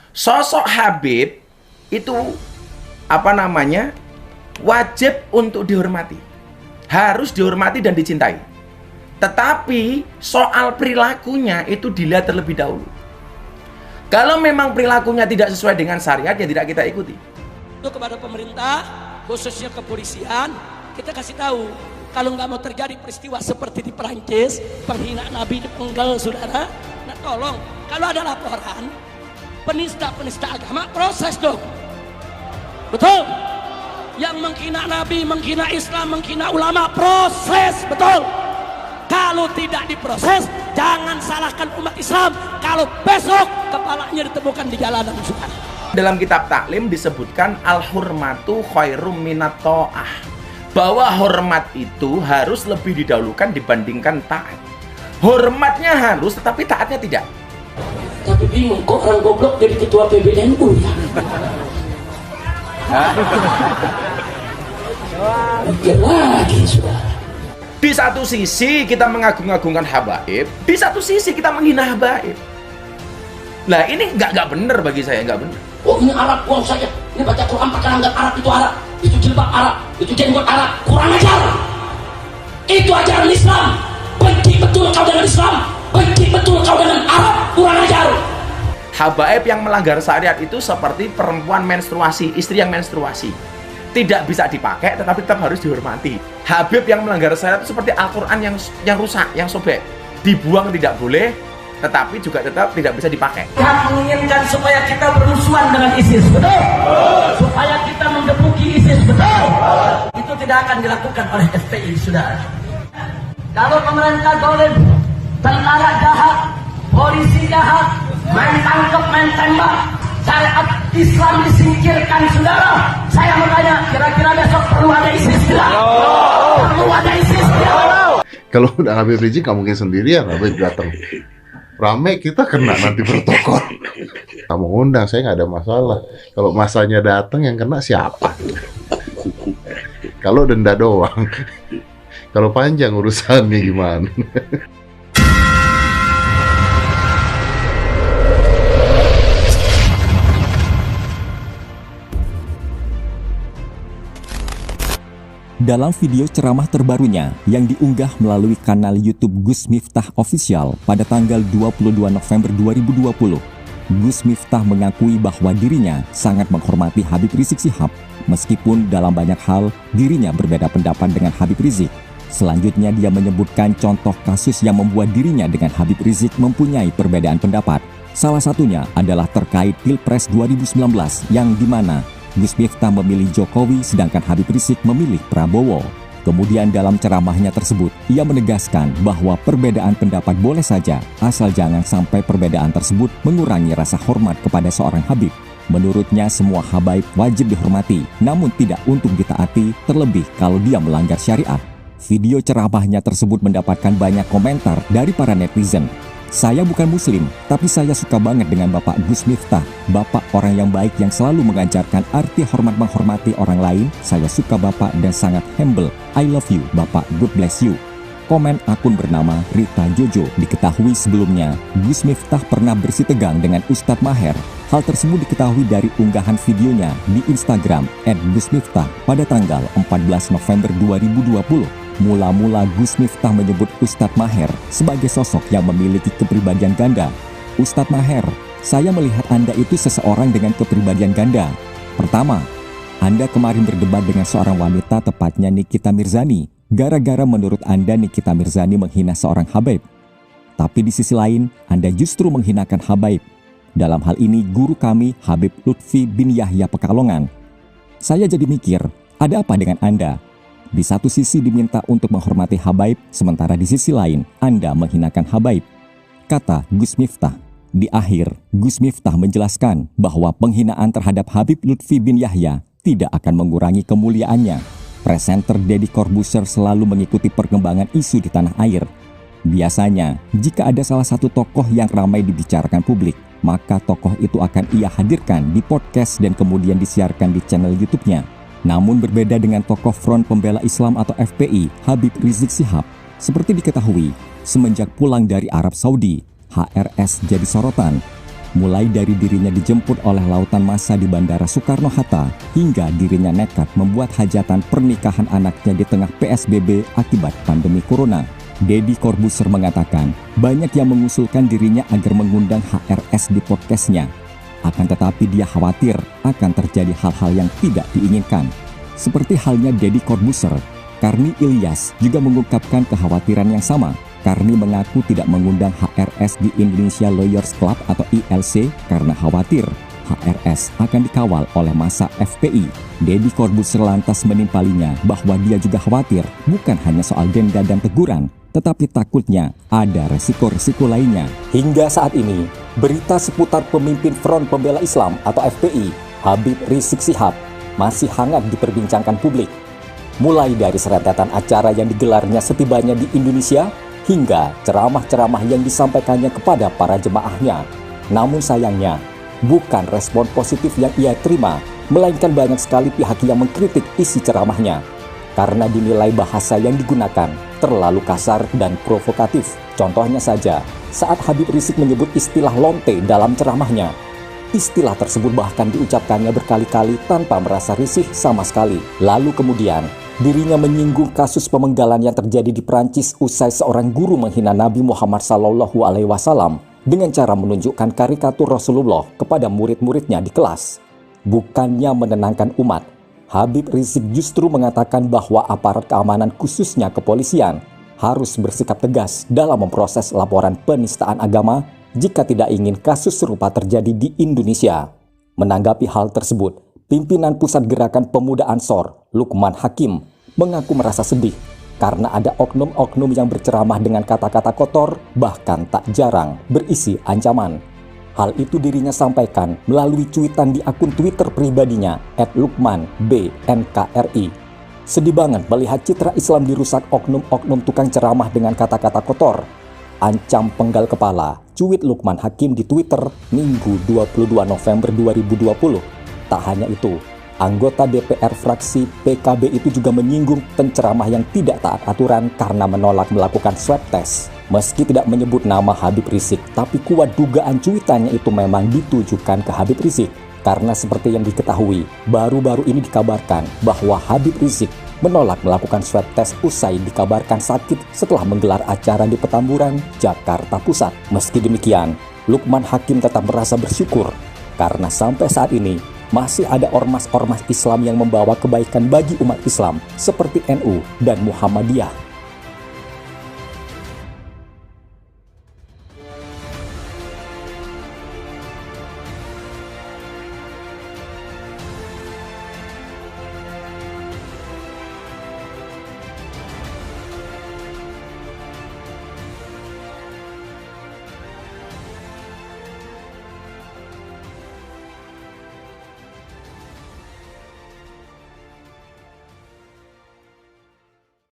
Sosok Habib itu wajib untuk dihormati, harus dihormati dan dicintai. Tetapi soal perilakunya itu dilihat terlebih dahulu. Kalau memang perilakunya tidak sesuai dengan syariat, ya tidak kita ikuti. Itu kepada pemerintah, khususnya kepolisian, kita kasih tahu, kalau nggak mau terjadi peristiwa seperti di Perancis, penghinaan Nabi dipenggal, saudara, nah tolong, kalau ada laporan penista agama, proses dong. Betul? Yang menghina Nabi, menghina Islam, menghina ulama, proses, betul? Kalau tidak diproses, jangan salahkan umat Islam kalau besok kepalanya ditemukan di jalanan, saudara. Dalam kitab taklim disebutkan al-hurmatu khairum minat ta'ah, bahwa hormat itu harus lebih didahulukan dibandingkan taat. Hormatnya harus, tetapi taatnya tidak. Tapi bingung kok orang goblok jadi ketua PBNU ya. Mikir lagi, saudara. Di satu sisi kita mengagung-agungkan habaib, di satu sisi kita menghina habaib. Nah ini nggak benar bagi saya, nggak benar. Oh ini Arab buang saja, ini baca Quran pakai langgam Arab, itu Arab, itu jilbab Arab, itu jenggot Arab, kurang ajar. Itu ajaran Islam. Benci betul kau dengan Islam, benci betul kau dengan Arab, kurang ajar. Habaib yang melanggar syariat itu seperti perempuan menstruasi, istri yang menstruasi. Tidak bisa dipakai tetapi tetap harus dihormati. Habib yang melanggar syariat itu seperti Al-Quran yang rusak, yang sobek. Dibuang tidak boleh, tetapi juga tetap tidak bisa dipakai. Tuhan menginginkan supaya kita bermusuhan dengan ISIS, betul? Supaya kita mengepuki ISIS, betul? Itu tidak akan dilakukan oleh FPI, saudara. Kalau pemerintah zalim, tentara jahat, polisi jahat, main tangkap, main tembak, syariat Islam disingkirkan, saudara. Saya mau tanya, kira-kira besok perlu ada ISIS tidak? Perlu ada ISIS tidak? Kalau udah Habib Rizik nggak mungkin sendirian, Habib datang. Rame kita kena nanti protokol. Kamu undang, saya nggak ada masalah. Kalau masanya datang yang kena siapa? Kalau denda doang. Kalau panjang urusannya gimana? Dalam video ceramah terbarunya yang diunggah melalui kanal YouTube Gus Miftah Official pada tanggal 22 November 2020, Gus Miftah mengakui bahwa dirinya sangat menghormati Habib Rizik Syihab, meskipun dalam banyak hal dirinya berbeda pendapat dengan Habib Rizik. Selanjutnya dia menyebutkan contoh kasus yang membuat dirinya dengan Habib Rizik mempunyai perbedaan pendapat. Salah satunya adalah terkait Pilpres 2019 yang dimana Gus Miftah memilih Jokowi sedangkan Habib Rizik memilih Prabowo. Kemudian dalam ceramahnya tersebut, ia menegaskan bahwa perbedaan pendapat boleh saja, asal jangan sampai perbedaan tersebut mengurangi rasa hormat kepada seorang Habib. Menurutnya semua habaib wajib dihormati, namun tidak untuk ditaati, terlebih kalau dia melanggar syariat. Video ceramahnya tersebut mendapatkan banyak komentar dari para netizen. Saya bukan muslim, tapi saya suka banget dengan Bapak Gus Miftah. Bapak orang yang baik yang selalu mengajarkan arti hormat menghormati orang lain. Saya suka Bapak dan sangat humble. I love you, Bapak. God bless you. Komen akun bernama Rita Jojo. Diketahui sebelumnya, Gus Miftah pernah bersitegang dengan Ustadz Maher. Hal tersebut diketahui dari unggahan videonya di Instagram @gusmiftah pada tanggal 14 November 2020. Mula-mula Gus Miftah menyebut Ustadz Maher sebagai sosok yang memiliki kepribadian ganda. Ustadz Maher, saya melihat Anda itu seseorang dengan kepribadian ganda. Pertama, Anda kemarin berdebat dengan seorang wanita, tepatnya Nikita Mirzani. Gara-gara menurut Anda Nikita Mirzani menghina seorang habaib. Tapi di sisi lain, Anda justru menghinakan habaib. Dalam hal ini guru kami Habib Lutfi bin Yahya Pekalongan. Saya jadi mikir, ada apa dengan Anda? Di satu sisi diminta untuk menghormati habaib, sementara di sisi lain Anda menghinakan habaib, kata Gus Miftah. Di akhir, Gus Miftah menjelaskan bahwa penghinaan terhadap Habib Lutfi bin Yahya tidak akan mengurangi kemuliaannya. Presenter Deddy Corbuzier selalu mengikuti perkembangan isu di tanah air. Biasanya, jika ada salah satu tokoh yang ramai dibicarakan publik, maka tokoh itu akan ia hadirkan di podcast dan kemudian disiarkan di channel YouTube-nya. Namun berbeda dengan tokoh Front Pembela Islam atau FPI, Habib Rizik Syihab. Seperti diketahui, semenjak pulang dari Arab Saudi, HRS jadi sorotan. mulai dari dirinya dijemput oleh lautan massa di Bandara Soekarno-Hatta hingga dirinya nekat membuat hajatan pernikahan anaknya di tengah PSBB akibat pandemi Corona. Deddy Corbuzier mengatakan banyak yang mengusulkan dirinya agar mengundang HRS di podcastnya. Akan tetapi dia khawatir akan terjadi hal-hal yang tidak diinginkan. Seperti halnya Deddy Corbuzier, Karni Ilyas juga mengungkapkan kekhawatiran yang sama. Karni mengaku tidak mengundang HRS di Indonesia Lawyers Club atau ILC karena khawatir HRS akan dikawal oleh massa FPI. Deddy Corbuzier lantas menimpalinya bahwa dia juga khawatir bukan hanya soal denda dan teguran, tetapi takutnya ada resiko-resiko lainnya. Hingga saat ini, berita seputar pemimpin Front Pembela Islam atau FPI, Habib Rizik Syihab, masih hangat diperbincangkan publik. Mulai dari serentetan acara yang digelarnya setibanya di Indonesia, hingga ceramah-ceramah yang disampaikannya kepada para jemaahnya. Namun sayangnya, bukan respon positif yang ia terima, melainkan banyak sekali pihak yang mengkritik isi ceramahnya. Karena dinilai bahasa yang digunakan terlalu kasar dan provokatif. Contohnya saja, saat Habib Rizik menyebut istilah lonte dalam ceramahnya. Istilah tersebut bahkan diucapkannya berkali-kali tanpa merasa risih sama sekali. Lalu kemudian, dirinya menyinggung kasus pemenggalan yang terjadi di Prancis usai seorang guru menghina Nabi Muhammad SAW dengan cara menunjukkan karikatur Rasulullah kepada murid-muridnya di kelas. Bukannya menenangkan umat, Habib Rizik justru mengatakan bahwa aparat keamanan khususnya kepolisian harus bersikap tegas dalam memproses laporan penistaan agama jika tidak ingin kasus serupa terjadi di Indonesia. Menanggapi hal tersebut, pimpinan Pusat Gerakan Pemuda Ansor, Lukman Hakim, mengaku merasa sedih karena ada oknum-oknum yang berceramah dengan kata-kata kotor, bahkan tak jarang berisi ancaman. Hal itu dirinya sampaikan melalui cuitan di akun Twitter pribadinya @lukmanbnkri. Sedih banget melihat citra Islam dirusak oknum-oknum tukang ceramah dengan kata-kata kotor. Ancam penggal kepala, cuit Lukman Hakim di Twitter Minggu 22 November 2020. Tak hanya itu, anggota DPR fraksi PKB itu juga menyinggung penceramah yang tidak taat aturan karena menolak melakukan swab test. Meski tidak menyebut nama Habib Rizik, tapi kuat dugaan cuitannya itu memang ditujukan ke Habib Rizik. Karena seperti yang diketahui, baru-baru ini dikabarkan bahwa Habib Rizik menolak melakukan swab test usai dikabarkan sakit setelah menggelar acara di Petamburan, Jakarta Pusat. Meski demikian, Lukman Hakim tetap merasa bersyukur karena sampai saat ini masih ada ormas-ormas Islam yang membawa kebaikan bagi umat Islam seperti NU dan Muhammadiyah.